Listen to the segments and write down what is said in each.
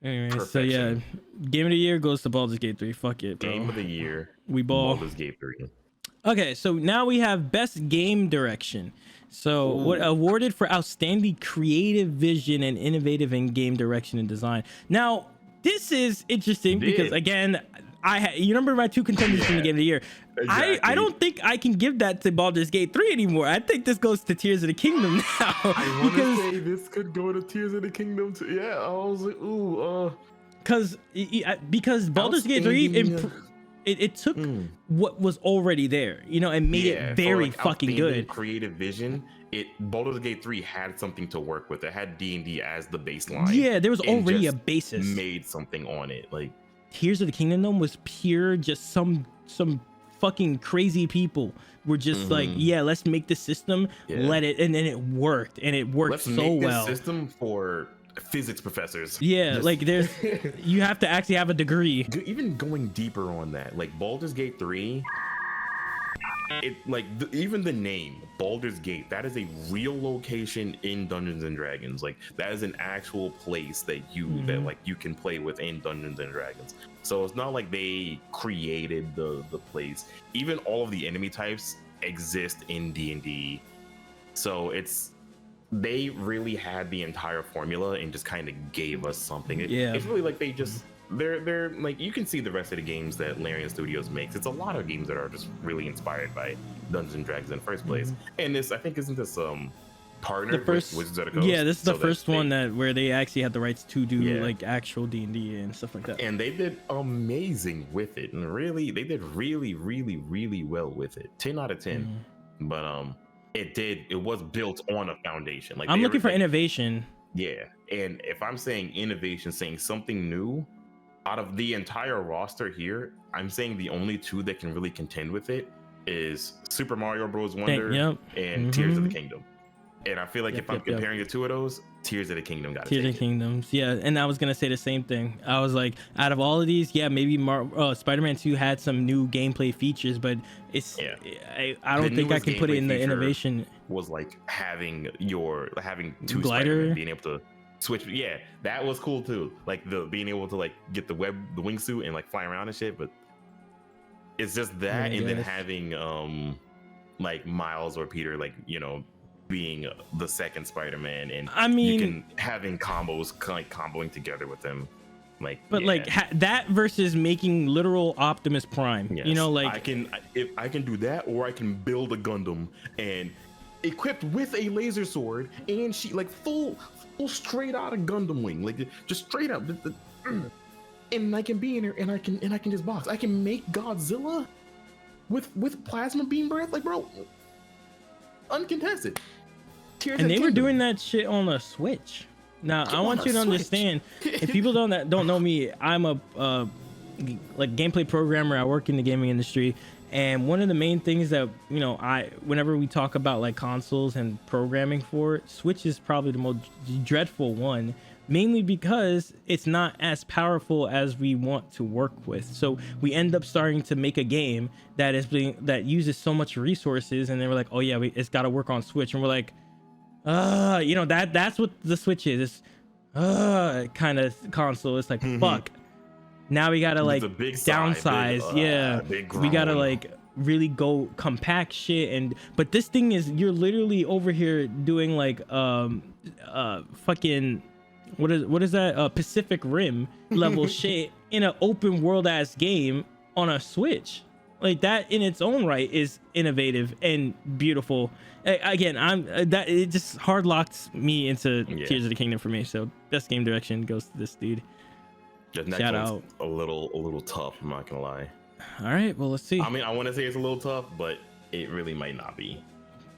Anyway, so yeah, Perfection. game of the year goes to Baldur's Gate 3. Fuck it, bro. Game of the year. We ball. Baldur's Gate 3. Okay, so now we have best game direction. So what Ooh. awarded for outstanding creative vision and innovative in game direction and design. Now this is interesting because again, you remember my two contenders from the game of the year. Exactly. I don't think I can give that to Baldur's Gate 3 anymore. I think this goes to Tears of the Kingdom now. I want to say this could go to Tears of the Kingdom too. Yeah, I was like, ooh, because Baldur's Gate 3 it took what was already there, you know, and made it very fucking good. Creative vision. Baldur's Gate 3 had something to work with. It had D&D as the baseline. Yeah, there was already a basis. Made something on it. Like Tears of the Kingdom was pure, just some fucking crazy people were just like, yeah, let's make this system, let it, and then it worked, and it worked so well. Let's make this system for physics professors. Yeah, like there's you have to actually have a degree. Even going deeper on that, like Baldur's Gate 3, even the name Baldur's Gate, that is a real location in Dungeons and Dragons. Like that is an actual place that you can play within Dungeons and Dragons. So it's not like they created the place. Even all of the enemy types exist in D&D. So they really had the entire formula and just kind of gave us something. It's really like they're like, you can see the rest of the games that Larian Studios makes. It's a lot of games that are just really inspired by Dungeons and Dragons in the first place. And this, I think, isn't this partner with Wizards of the Coast? Yeah, this is the first one where they actually had the rights to do like actual D&D and stuff like that. And they did amazing with it, and they did really well with it. 10 out of 10. But it was built on a foundation. Like I'm looking for innovation. Yeah, and if I'm saying innovation, saying something new, out of the entire roster here, I'm saying the only two that can really contend with it is Super Mario Bros. Wonder and Tears of the Kingdom. And I feel like if I'm comparing the two of those, Tears of the Kingdom got to take it. Tears of the Kingdoms, yeah. And I was gonna say the same thing. I was like, out of all of these, maybe Spider-Man 2 had some new gameplay features, but it's I don't think I can put it in the innovation. Was like having two glider, Spider-Man, being able to switch. Yeah, that was cool too. Like being able to like get the wingsuit and like fly around and shit. But it's just that, and then having like Miles or Peter, like, you know, being the second Spider-Man, and I mean, you can having combos like comboing together with them, like. But like that versus making literal Optimus Prime. Yes. You know, like I can do that, or I can build a Gundam and equipped with a laser sword, and she like full straight out of Gundam wing, like just straight up. And I can be in here, and I can just box. I can make Godzilla with plasma beam breath, like, bro, uncontested. And they were doing that shit on a Switch. Now I want you to understand, if people don't know me, I'm a like gameplay programmer. I work in the gaming industry, and one of the main things that, you know, whenever we talk about like consoles and programming for it, Switch is probably the most dreadful one, mainly because it's not as powerful as we want to work with. So we end up starting to make a game that uses so much resources, and they were like, oh yeah, it's got to work on Switch, and we're like, you know, that's what the Switch is. It's kind of console. It's like, fuck. Now we gotta like downsize. We gotta like really go compact shit. But this thing is, you're literally over here doing like fucking what is that Pacific Rim level shit in an open world ass game on a Switch. Like that in its own right is innovative and beautiful. Again, it just hard locked me into Tears of the Kingdom for me. So best game direction goes to this dude. Shout out. A little tough, I'm not gonna lie. All right, well, let's see. I mean, I want to say it's a little tough, but it really might not be.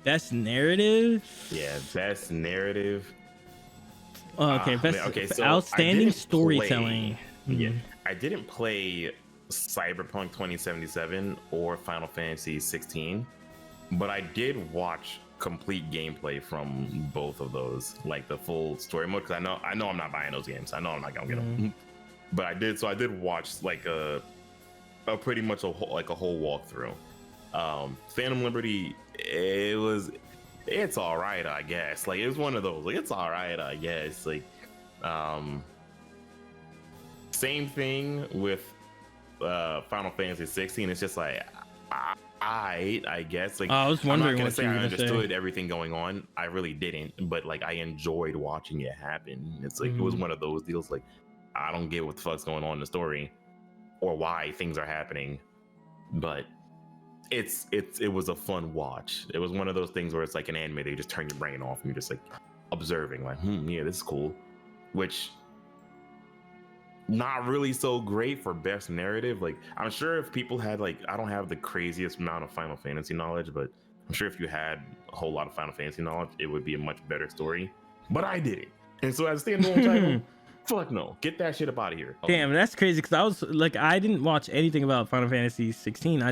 Best narrative. Yeah, best narrative. Okay, so outstanding storytelling. Yeah, I didn't play Cyberpunk 2077 or Final Fantasy 16, but I did watch complete gameplay from both of those, like the full story mode, because I know I'm not buying those games. I know I'm not gonna get them. But I did watch like a pretty much a whole walkthrough. Phantom Liberty, it's all right, I guess. Like, it was one of those, like, it's all right, I guess. Like, same thing with Final Fantasy 16. It's just like I guess like I was wondering I'm not what say you were I gonna understood say. everything going on. I really didn't, but like I enjoyed watching it happen. It's like it was one of those deals. Like I don't get what the fuck's going on in the story or why things are happening, but it was a fun watch. It was one of those things where it's like an anime. They just turn your brain off and you're just like observing, like, yeah, this is cool. Which not really so great for best narrative. Like I'm sure if people had like, I don't have the craziest amount of Final Fantasy knowledge, but I'm sure if you had a whole lot of Final Fantasy knowledge, it would be a much better story. But I didn't, and so as a standalone title, fuck no, get that shit up out of here. Damn, that's crazy. Because I was like, I didn't watch anything about Final Fantasy 16.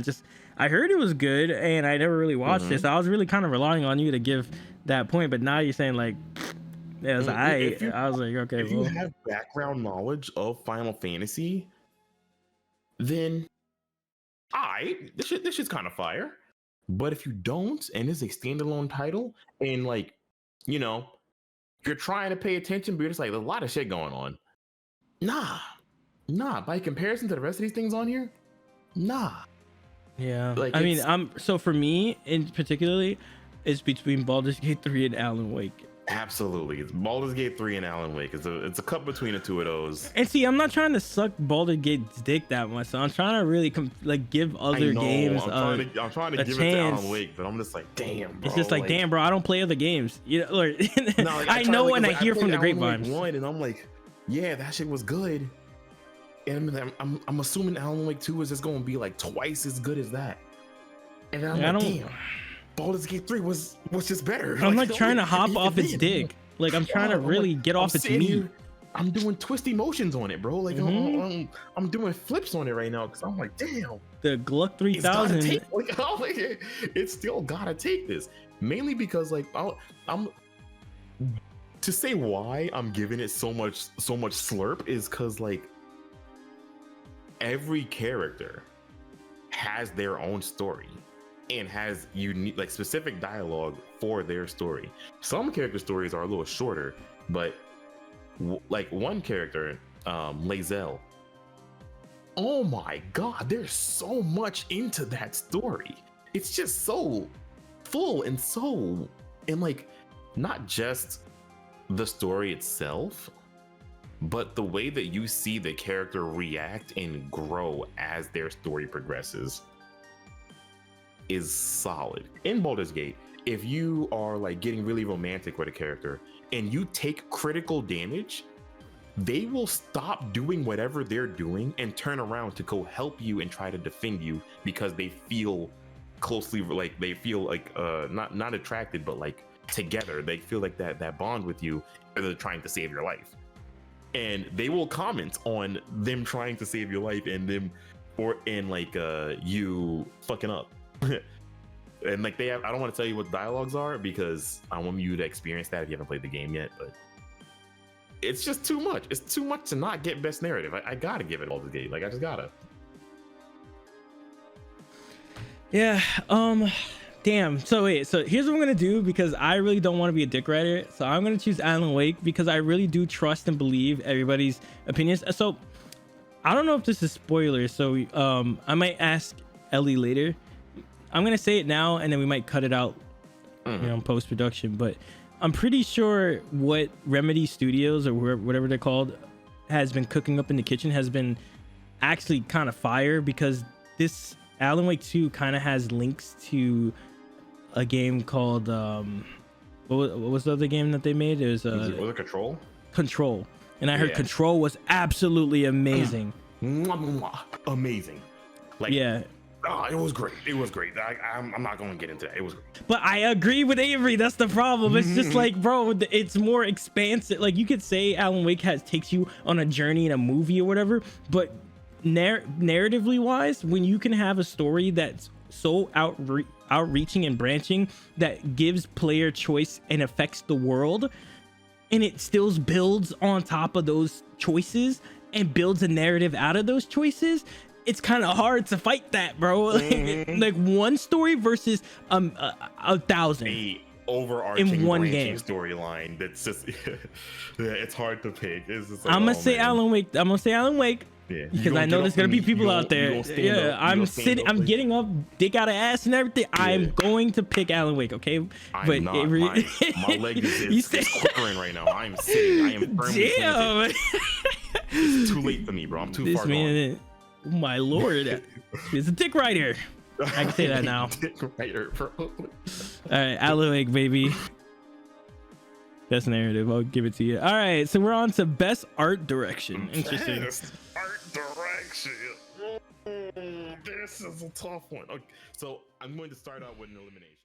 I heard it was good, and I never really watched it. So I was really kind of relying on you to give that point. But now you're saying like, yeah, it's I was like, okay, if you have background knowledge of Final Fantasy, then this shit's kind of fire. But if you don't, and it's a standalone title, and like, you know, you're trying to pay attention, but you're just like, there's a lot of shit going on. Nah. By comparison to the rest of these things on here, nah. Yeah. Like, I mean, so for me in particularly, it's between Baldur's Gate 3 and Alan Wake. Absolutely, it's Baldur's Gate 3 and Alan Wake. It's a cup between the two of those. And see, I'm not trying to suck Baldur's Gate's dick that much. So I'm trying to really give other games I'm trying to give chance. it to Alan Wake, but I'm just like, damn, bro. It's just like, damn, bro, I don't play other games. You know, like, no, like, I know when I hear from the grapevines. One, and I'm like, yeah, that shit was good. And I'm assuming Alan Wake 2 is just going to be like twice as good as that. And then I'm like, damn, Baldur's Gate 3 was just better. I'm like trying to hop off its dick. Like I'm trying to really get off its meat. I'm doing twisty motions on it, bro. Like I'm doing flips on it right now because I'm like, damn. The Gluck 3000. It's still gotta take this. Mainly because like I'm to say why I'm giving it so much slurp is because like every character has their own story and has unique, like specific dialogue for their story. Some character stories are a little shorter, but like one character, Lae'zel, oh my god, there's so much into that story. It's just so full and like not just the story itself, but the way that you see the character react and grow as their story progresses is solid. In Baldur's Gate, if you are like getting really romantic with a character and you take critical damage, they will stop doing whatever they're doing and turn around to go help you and try to defend you because they feel closely, like they feel like not attracted, but like together. They feel like that bond with you, and they're trying to save your life. And they will comment on them trying to save your life and them you fucking up. And like I don't want to tell you what the dialogues are because I want you to experience that if you haven't played the game yet, but it's just too much. It's too much to not get best narrative. I gotta give it all the Gate. Like I just gotta. Yeah. Damn. So wait. So here's what I'm gonna do because I really don't want to be a dick rider. So I'm gonna choose Alan Wake because I really do trust and believe everybody's opinions. So I don't know if this is spoilers. So I might ask Ellie later. I'm gonna say it now and then we might cut it out, you know, in post-production. But I'm pretty sure what Remedy Studios or whatever they're called has been cooking up in the kitchen has been actually kind of fire because this Alan Wake 2 kind of has links to a game called what was the other game that they made? It was it Control? Control. And I heard Control was absolutely amazing. Amazing. Like yeah. Oh, it was great. It was great. I'm not going to get into that. It was great. But I agree with Avery. That's the problem. It's just like, bro, it's more expansive. Like you could say Alan Wake takes you on a journey in a movie or whatever, but narratively wise, when you can have a story that's so outreaching and branching that gives player choice and affects the world, and it still builds on top of those choices and builds a narrative out of those choices, it's kind of hard to fight that, bro. Like one story versus 1,000. overarching in one branching game. storyline that's just yeah, it's hard to pick. It's just like, I'm gonna oh, say man. Alan Wake. I'm gonna say Alan Wake. Yeah, Because I know there's gonna be people out there. Yeah, I'm sitting. I'm like, getting up, dick out of ass and everything. Yeah. I'm going to pick Alan Wake. Okay, I'm not. My leg is quivering right now. I'm sitting. I am firmly planted. It's too late for me, bro. I'm too far gone. Oh my lord, he's a dick rider. I can say that now. Dick rider, bro. All right, Alan Wake, baby. Best narrative. I'll give it to you. All right, so we're on to best art direction. Interesting. Best art direction. Oh, this is a tough one. Okay, so I'm going to start out with an elimination.